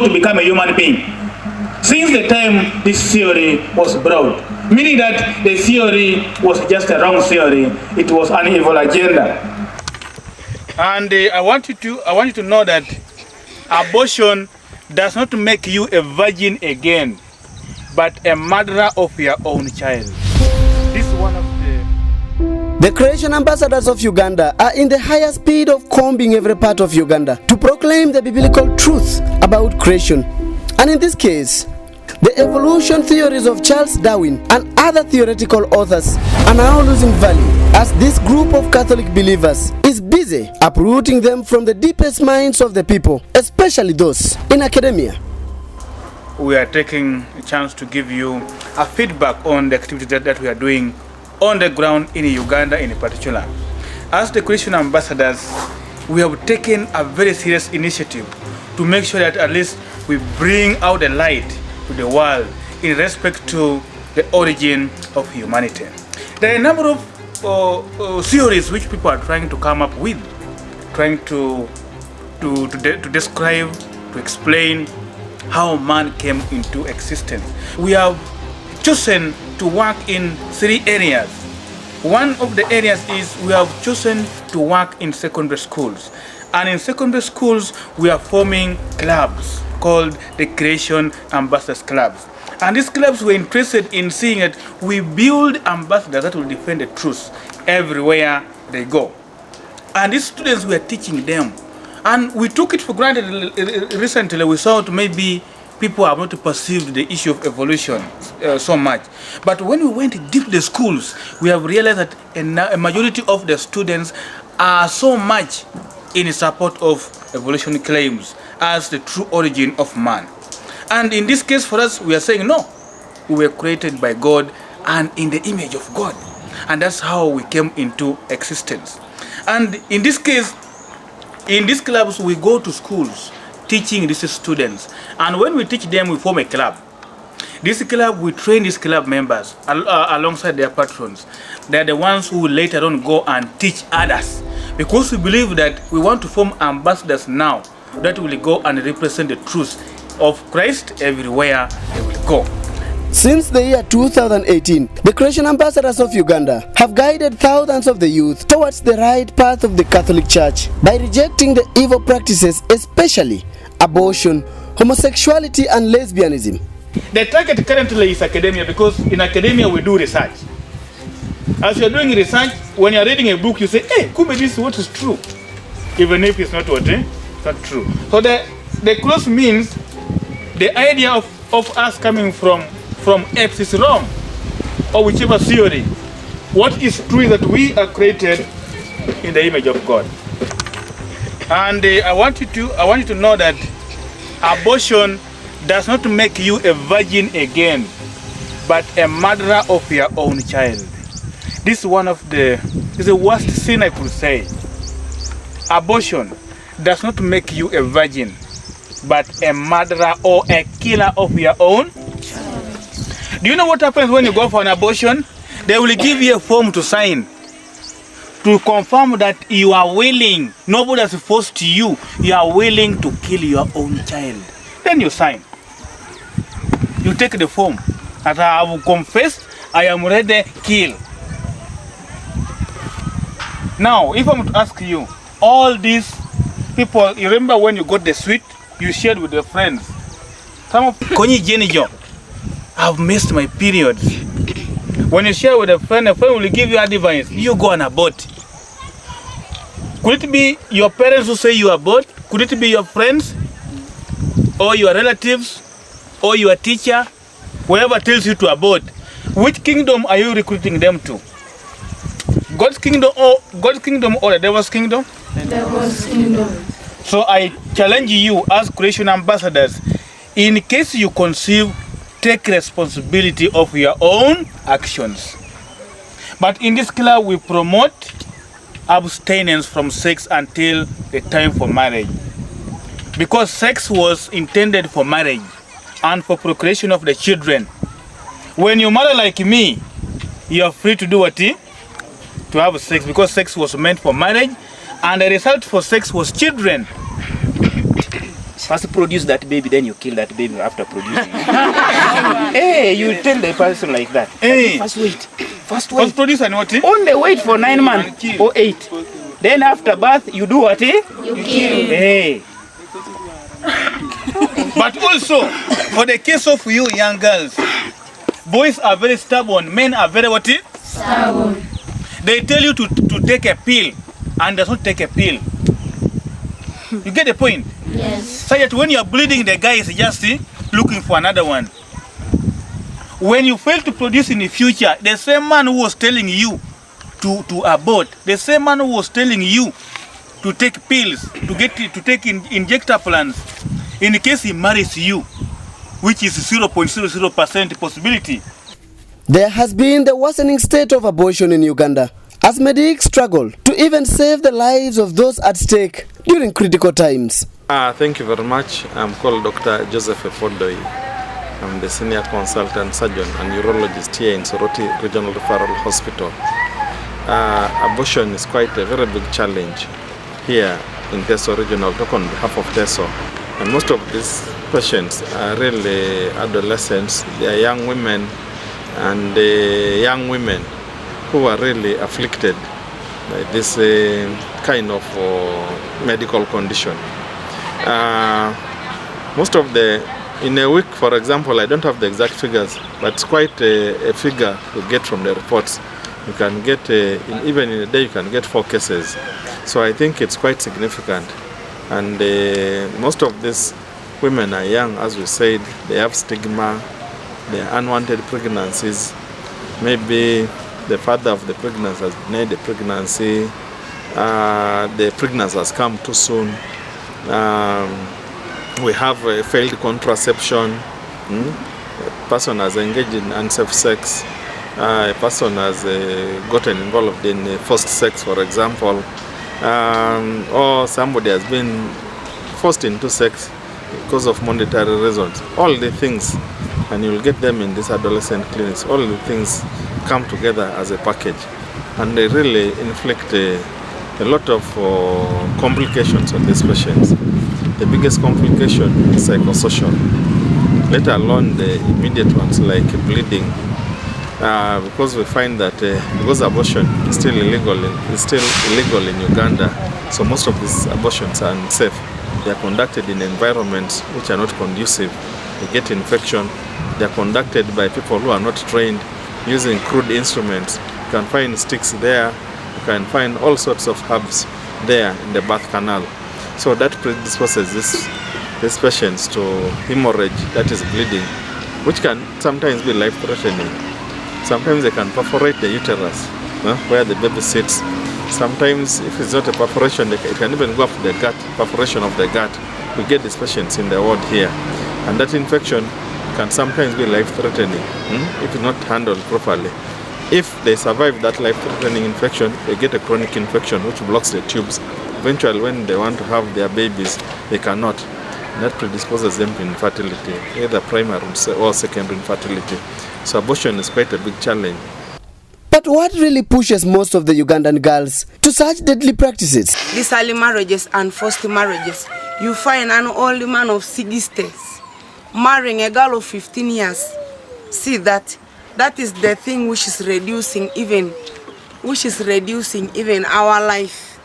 to become a human being. Since the time this theory was brought, meaning that the theory was just a wrong theory, it was an evil agenda. And I want you to know that abortion does not make you a virgin again, but a murderer of your own child. This is one of The creation ambassadors of Uganda are in the higher speed of combing every part of Uganda to proclaim the biblical truth about creation. And in this case, the evolution theories of Charles Darwin and other theoretical authors are now losing value as this group of Catholic believers is busy uprooting them from the deepest minds of the people, especially those in academia. We are taking a chance to give you a feedback on the activities that we are doing on the ground in Uganda in particular. As the Christian ambassadors, we have taken a very serious initiative to make sure that at least we bring out the light to the world in respect to the origin of humanity. There are a number of theories which people are trying to come up with, trying to describe, to explain how man came into existence. We have chosen to work in 3 areas. One of the areas is we have chosen to work in secondary schools. And in secondary schools, we are forming clubs called the Creation Ambassadors Clubs. And these clubs were interested in seeing that we build ambassadors that will defend the truth everywhere they go. And these students, we are teaching them. And we took it for granted recently. We saw that maybe people have not perceived the issue of evolution so much. But when we went deep to the schools, we have realized that a majority of the students are so much in support of evolution claims as the true origin of man. And in this case for us, we are saying no, we were created by God and in the image of God. And that's how we came into existence. And in this case, in these clubs, we go to schools teaching these students. And when we teach them, we form a club. This club, we train these club members alongside their patrons. They're the ones who will later on go and teach others. Because we believe that we want to form ambassadors now that will go and represent the truth of Christ everywhere they will go. Since the year 2018, the Creation Ambassadors of Uganda have guided thousands of the youth towards the right path of the Catholic Church by rejecting the evil practices, especially abortion, homosexuality and lesbianism. The target currently is academia, because in academia we do research. As you're doing research, when you're reading a book, you say, hey, Kumbe, this is what is true. Even if it's not what it's not true. So the cross means the idea of us coming from X is wrong, or whichever theory. What is true is that we are created in the image of God. And I want you to know that abortion does not make you a virgin again, but a murderer of your own child. This is the worst sin I could say. Abortion does not make you a virgin, but a murderer or a killer of your own child. Do you know what happens when you go for an abortion? They will give you a form to sign to confirm that you are willing. Nobody has forced you. You are willing to kill your own child. Then you sign. You take the form that I have confessed, I am ready to kill. Now, if I'm to ask you, all these people, you remember when you got the sweet, you shared with your friends. Some of Konyi Jenijo, I've missed my period. When you share with a friend will give you advice. You go and abort. Could it be your parents who say you abort? Could it be your friends? Or your relatives? Or your teacher? Whoever tells you to abort. Which kingdom are you recruiting them to? God's kingdom or the devil's kingdom? The devil's kingdom. So I challenge you as creation ambassadors, in case you conceive, take responsibility of your own actions. But in this club, we promote abstinence from sex until the time for marriage. Because sex was intended for marriage and for procreation of the children. When you marry like me, you are free to do what? To have sex, because sex was meant for marriage, and the result for sex was children. first produce that baby, then you kill that baby after producing it. Hey, you tell the person like that. Hey. First wait. First produce and what? Only wait for 9 months or 8. Then after birth, you do what? You kill. Hey. But also, for the case of you young girls, boys are very stubborn, men are very what? Stubborn. They tell you to take a pill and does not take a pill. You get the point? Yes. So that when you are bleeding, the guy is just looking for another one. When you fail to produce in the future, the same man who was telling you to abort, the same man who was telling you to take pills, to take injectaplans, in case he marries you, which is 0.00% possibility. There has been the worsening state of abortion in Uganda, as medics struggle to even save the lives of those at stake during critical times. Thank you very much. I'm called Dr. Joseph Epodoi. I'm the senior consultant surgeon and urologist here in Soroti Regional Referral Hospital. Abortion is quite a very big challenge here in Teso Regional, talk on behalf of Teso. And most of these patients are really adolescents. They are young women and young women who are really afflicted by this kind of medical condition. Most of in a week, for example, I don't have the exact figures, but it's quite a figure to get from the reports. You can get, even in a day, you can get 4 cases. So I think it's quite significant. And most of these women are young, as we said. They have stigma, they are unwanted pregnancies. Maybe the father of the pregnancy has denied the pregnancy. The pregnancy has come too soon. We have failed contraception. A person has engaged in unsafe sex. A person has gotten involved in forced sex, for example. Or somebody has been forced into sex because of monetary reasons. All the things, and you'll get them in these adolescent clinics, all the things come together as a package. And they really inflict a lot of complications on these patients. The biggest complication is psychosocial, let alone the immediate ones like bleeding. Because we find that because abortion is still illegal in Uganda, so most of these abortions are unsafe. They are conducted in environments which are not conducive. They get infection. They are conducted by people who are not trained, using crude instruments. You can find sticks there. You can find all sorts of herbs there in the birth canal. So that predisposes these patients to hemorrhage, that is bleeding, which can sometimes be life-threatening. Sometimes they can perforate the uterus, where the baby sits. Sometimes, if it's not a perforation, it can even go up to the gut, perforation of the gut. We get these patients in the ward here. And that infection can sometimes be life-threatening if not handled properly. If they survive that life-threatening infection, they get a chronic infection which blocks the tubes. Eventually, when they want to have their babies, they cannot. And that predisposes them to infertility, either primary or secondary infertility. So abortion is quite a big challenge. But what really pushes most of the Ugandan girls to such deadly practices? These early marriages and forced marriages. You find an old man of 60s marrying a girl of 15 years. See that is the thing which is reducing even our lives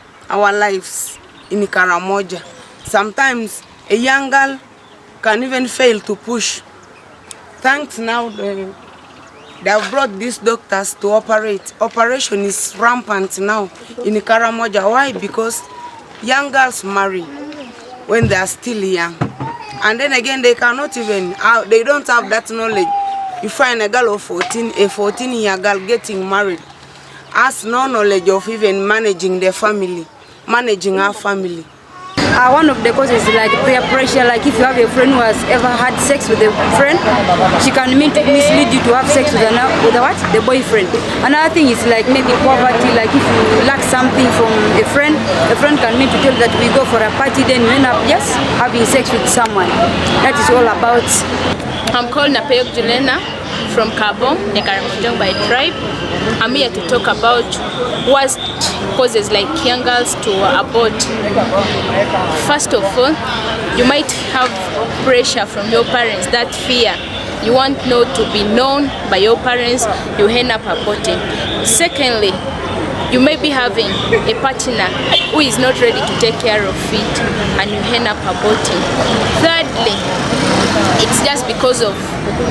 in Karamoja. Sometimes a young girl can even fail to push. Thanks now they have brought these doctors to operate. Operation is rampant now in Karamoja. Why? Because young girls marry when they are still young. And then again, they cannot even, they don't have that knowledge. You find a girl of a 14-year girl getting married, has no knowledge of even managing their family, managing her family. One of the causes is like peer pressure. Like if you have a friend who has ever had sex with a friend, she can mean to mislead you to have sex with the boyfriend. Another thing is like maybe poverty. Like if you lack something from a friend can mean to tell you that we go for a party, then you end up just having sex with someone. That is all about. I'm called Napeyok Julena from Kabom, Nekaramojong by tribe. I'm here to talk about what causes like young girls to abort. First of all, you might have pressure from your parents, that fear. You want not to be known by your parents, you end up aborting. Secondly, you may be having a partner who is not ready to take care of it and you end up aborting. Thirdly, it's just because of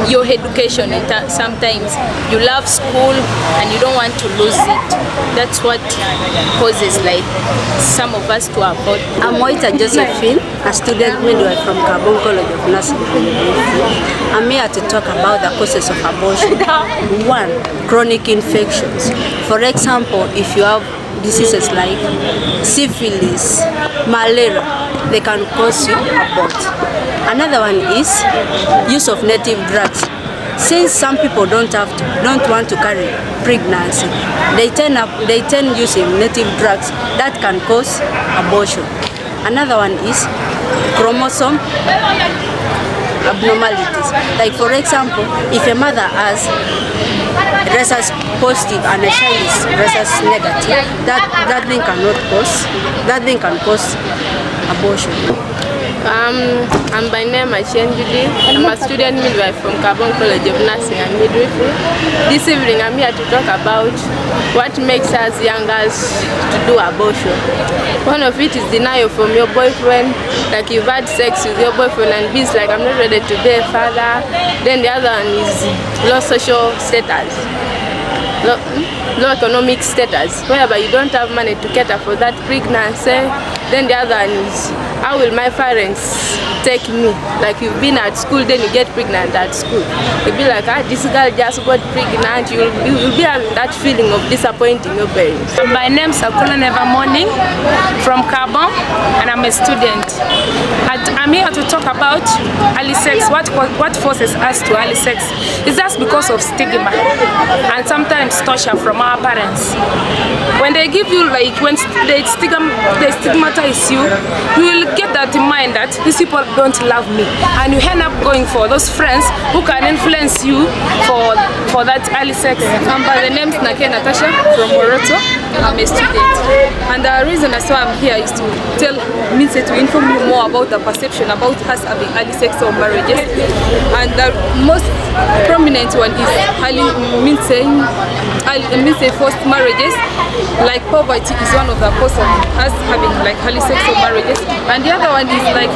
your education. Sometimes you love school and you don't want to lose it. That's what causes like some of us to abort. I'm Moita Josephine, a student midwife from Kabong College of Nursing. I'm here to talk about the causes of abortion. 1. Chronic infections. For example, if you have diseases like syphilis, malaria, they can cause you abort. Another one is use of native drugs. Since some people don't want to carry pregnancy, they tend using native drugs that can cause abortion. Another one is chromosome abnormalities. Like for example, if a mother has rhesus positive and a child is rhesus negative, that thing can cause abortion. I'm by name Achenjidi. I'm a student midwife from Kabong College of Nursing and Midwifery. This evening I'm here to talk about what makes us young girls to do abortion. One of it is denial from your boyfriend, like you've had sex with your boyfriend and he's like, I'm not ready to be a father. Then the other one is low social status. Low economic status, whereby you don't have money to cater for that pregnancy. Then the other one is, how will my parents take me? Like you've been at school, then you get pregnant at school. You'll be like, this girl just got pregnant. You'll be having that feeling of disappointing your parents. My name is Akula Never Morning from Kabong, and I'm a student. I'm here to talk about early sex. What forces us to early sex? It's just because of stigma and sometimes torture from our parents. When they give you when they stigmatize you, you will get that in mind that these people don't love me, and you end up going for those friends who can influence you for that early sex. By the name Nake Natasha from Moroto. I'm a student, and the reason as why I'm here is to inform you more about the perception about us having early sex or marriages. And the most prominent one is forced marriages. Like poverty is one of the causes of us having like early sex or marriages, and the other one is like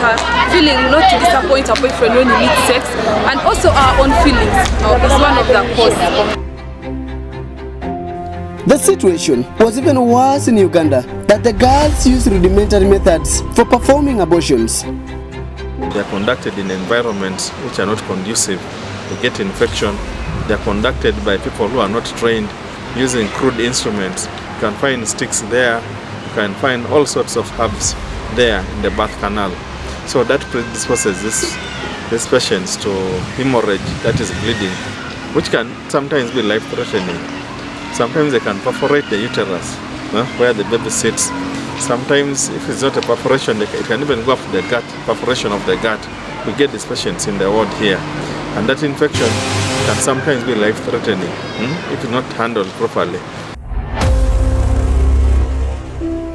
feeling not to disappoint our boyfriend when he needs sex, and also our own feelings is one of the causes. The situation was even worse in Uganda, that the girls used rudimentary methods for performing abortions. They are conducted in environments which are not conducive to get infection. They are conducted by people who are not trained, using crude instruments. You can find sticks there, you can find all sorts of herbs there in the birth canal. So that predisposes these patients to hemorrhage, that is bleeding, which can sometimes be life-threatening. Sometimes they can perforate the uterus, where the baby sits. Sometimes, if it's not a perforation, it can even go up the gut, perforation of the gut. We get these patients in the ward here. And that infection can sometimes be life-threatening if not handled properly.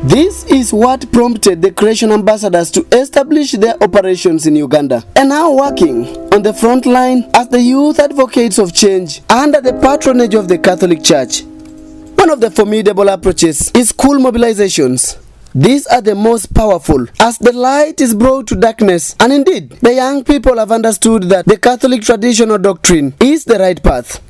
This is what prompted the Creation Ambassadors to establish their operations in Uganda, and now working on the front line as the youth advocates of change under the patronage of the Catholic Church. One of the formidable approaches is school mobilizations. These are the most powerful, as the light is brought to darkness, and indeed, the young people have understood that the Catholic traditional doctrine is the right path.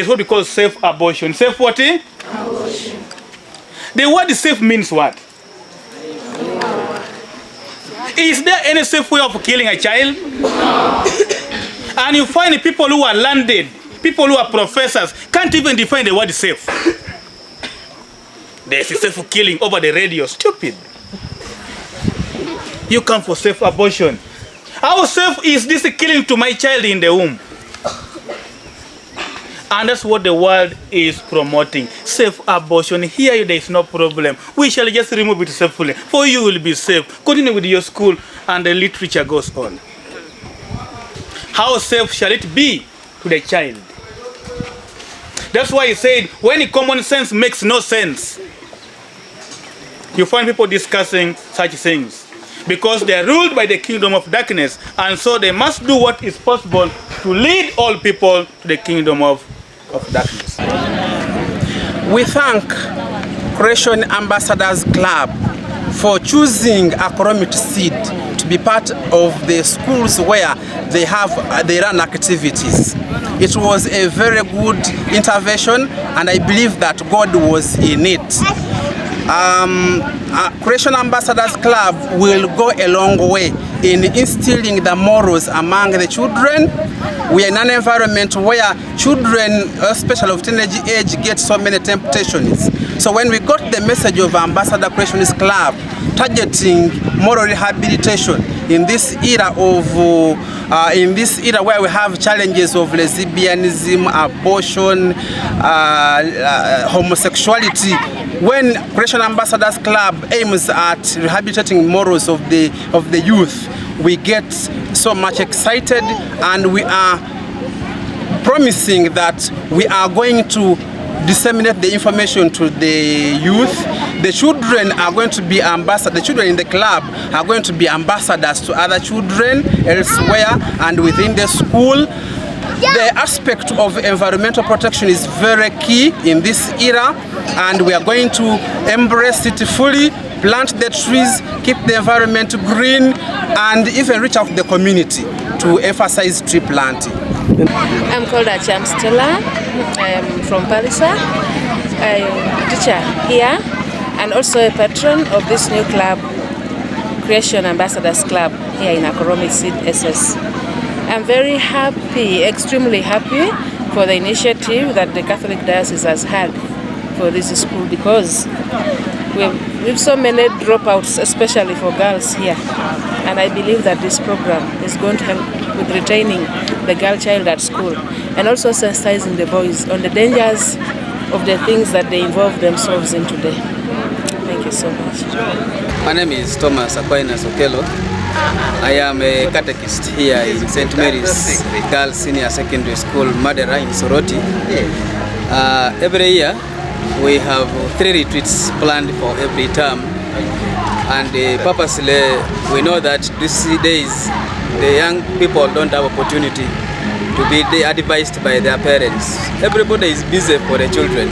is what we call safe abortion. Safe what? Abortion. The word safe means what? Is there any safe way of killing a child? No. And you find people who are learned, people who are professors, can't even define the word safe. There's a safe killing over the radio. Stupid. You come for safe abortion. How safe is this killing to my child in the womb? And that's what the world is promoting. Safe abortion. Here there is no problem. We shall just remove it safely. For you will be safe. Continue with your school and the literature goes on. How safe shall it be to the child? That's why he said, when common sense makes no sense, you find people discussing such things. Because they are ruled by the kingdom of darkness, and so they must do what is possible to lead all people to the kingdom of darkness. We thank Creation Ambassadors Club for choosing a Akromit Seed to be part of the schools where they run activities. It was a very good intervention, and I believe that God was in it. Creation Ambassadors Club will go a long way in instilling the morals among the children. We are in an environment where children, especially of teenage age, get so many temptations. So when we got the message of Ambassador Creationist Club targeting moral rehabilitation in this era where we have challenges of lesbianism, abortion, homosexuality, when Creation Ambassadors Club aims at rehabilitating morals of the youth, we get so much excited, and we are promising that we are going to disseminate the information to the youth. The children are going to be ambassadors. The children in the club are going to be ambassadors to other children elsewhere and within the school. The aspect of environmental protection is very key in this era, and we are going to embrace it fully, plant the trees, keep the environment green, and even reach out to the community to emphasize tree planting. I'm called Acham Stella. I'm from Palisa. I'm a teacher here and also a patron of this new club, Creation Ambassadors Club, here in Akromit Seed SS. I'm very happy, extremely happy for the initiative that the Catholic Diocese has had for this school, because we've so many dropouts, especially for girls here. And I believe that this program is going to help with retaining the girl child at school and also sensitizing the boys on the dangers of the things that they involve themselves in today. Thank you so much. My name is Thomas Aquinas Okello. I am a catechist here in St. Mary's Girls Senior Secondary School, Madera in Soroti. Every year we have 3 retreats planned for every term, and purposely we know that these days the young people don't have opportunity to be advised by their parents. Everybody is busy for the children.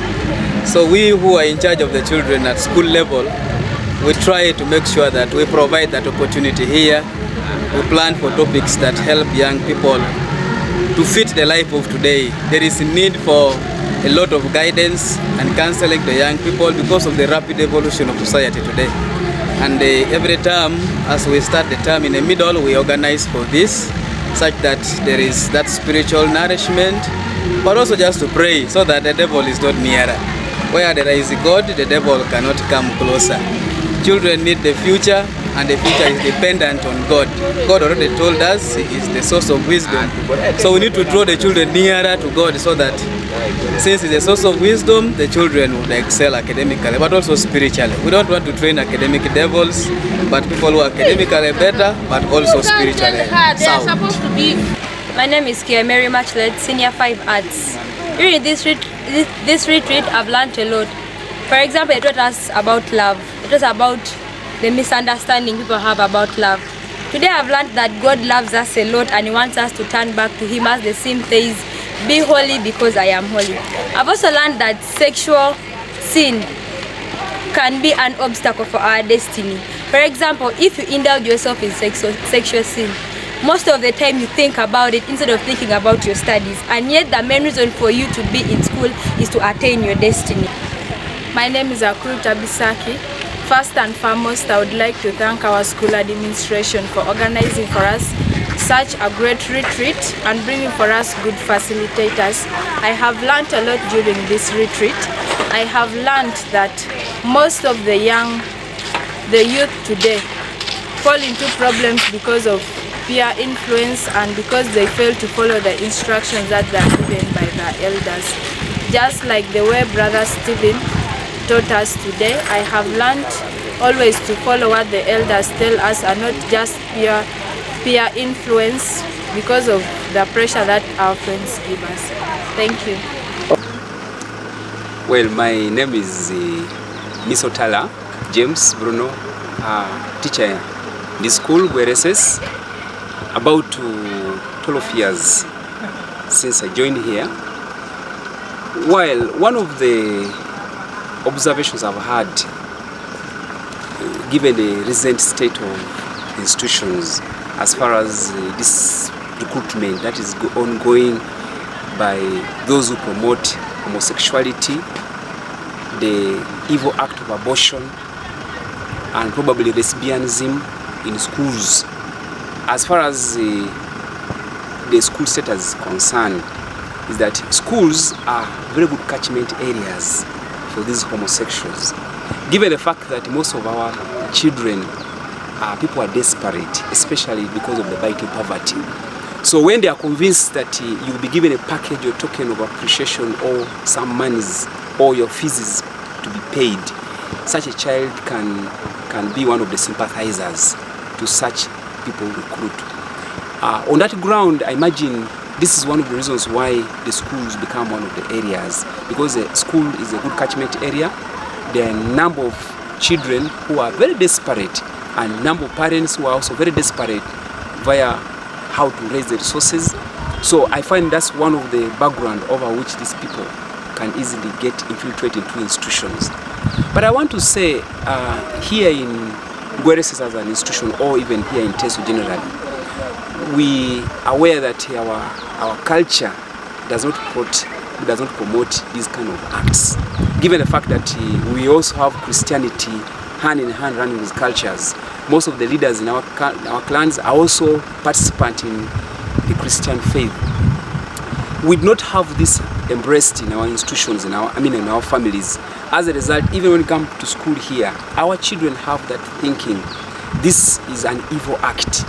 So we who are in charge of the children at school level, we try to make sure that we provide that opportunity here. We plan for topics that help young people to fit the life of today. There is a need for a lot of guidance and counseling to young people because of the rapid evolution of society today. And every term, as we start the term in the middle, we organize for this, such that there is that spiritual nourishment, but also just to pray so that the devil is not nearer. Where there is God, the devil cannot come closer. Children need the future, and the future is dependent on God. God already told us He is the source of wisdom. So we need to draw the children nearer to God, so that since He's the source of wisdom, the children would excel academically, but also spiritually. We don't want to train academic devils, but people who are academically better, but also spiritually sound. My name is Kia Mary Matchlet, Senior 5 Arts. During this retreat, I've learned a lot. For example, it taught us about love. It was about the misunderstanding people have about love. Today I've learned that God loves us a lot, and He wants us to turn back to Him, as the same says, be holy because I am holy. I've also learned that sexual sin can be an obstacle for our destiny. For example, if you indulge yourself in sexual sin, most of the time you think about it instead of thinking about your studies, and yet the main reason for you to be in school is to attain your destiny. My name is Akuru Tabisaki. First and foremost, I would like to thank our school administration for organizing for us such a great retreat and bringing for us good facilitators. I have learned a lot during this retreat. I have learned that most of the youth today fall into problems because of peer influence and because they fail to follow the instructions that they are given by the elders. Just like the way Brother Stephen taught us today, I have learned always to follow what the elders tell us and not just peer influence because of the pressure that our friends give us. Thank you. Well, my name is Misotala James Bruno, teacher in the school Gwereses. About 12 years since I joined here. While one of the observations I've had, given the recent state of institutions as far as this recruitment that is ongoing by those who promote homosexuality, the evil act of abortion, and probably lesbianism in schools. As far as the school status is concerned, is that schools are very good catchment areas for these homosexuals. Given the fact that most of our children, people are desperate, especially because of the biting poverty. So when they are convinced that you will be given a package or token of appreciation or some monies or your fees is to be paid, such a child can be one of the sympathizers to such people recruit. On that ground, I imagine this is one of the reasons why the schools become one of the areas, because the school is a good catchment area. There are a number of children who are very desperate and a number of parents who are also very desperate via how to raise the resources. So I find that's one of the background over which these people can easily get infiltrated into institutions. But I want to say here in Gwereses as an institution, or even here in Teso generally, we are aware that our culture does not promote these kind of acts. Given the fact that we also have Christianity hand in hand running with cultures, most of the leaders in our clans are also participants in the Christian faith. We do not have this embraced in our institutions, in our families. As a result, even when we come to school here, our children have that thinking, this is an evil act.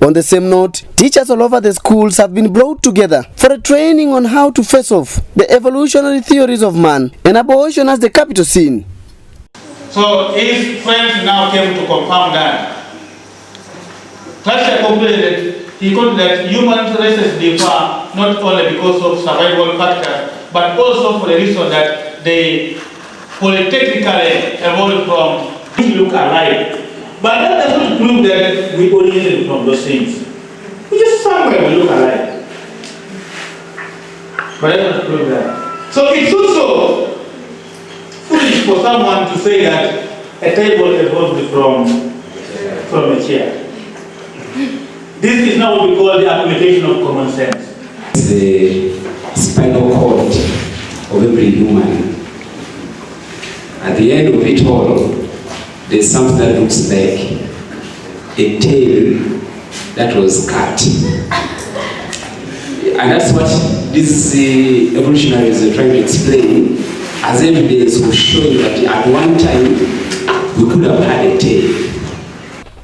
On the same note, teachers all over the schools have been brought together for a training on how to face off the evolutionary theories of man and abortion as the capital sin. So his friends now came to confirm that. Cluster concluded he concluded that human races differ not only because of survival factors, but also for the reason that they polytechnically evolved from to look alike. But that doesn't prove that we originated from those things. We just somewhere we look alike. But that doesn't prove that. So it's also foolish for someone to say that a table evolved from a chair. This is now what we call the application of common sense. The spinal cord of every human. At the end of it all, there's something that looks like a tail that was cut. And that's what these evolutionaries are trying to explain as evidence of showing that at one time we could have had a tail.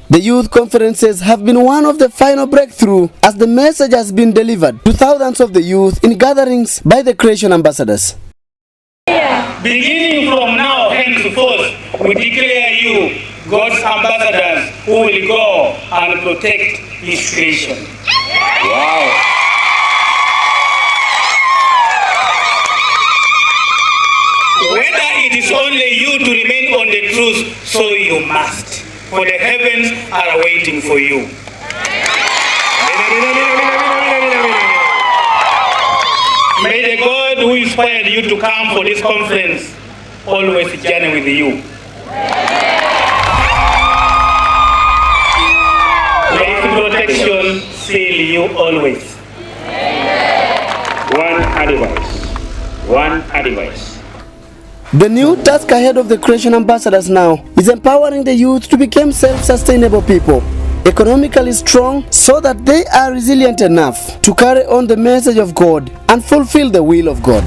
The youth conferences have been one of the final breakthrough as the message has been delivered to thousands of the youth in gatherings by the Creation Ambassadors. Beginning from now henceforth, we declare you God's ambassadors who will go and protect His creation. Wow. Whether it is only you to remain on the truth, so you must. For the heavens are waiting for you. May the God who inspired you to come for this conference always journey with you. May His protection fill you always. One advice. The new task ahead of the Creation Ambassadors now is empowering the youth to become self-sustainable people, economically strong, so that they are resilient enough to carry on the message of God and fulfill the will of God.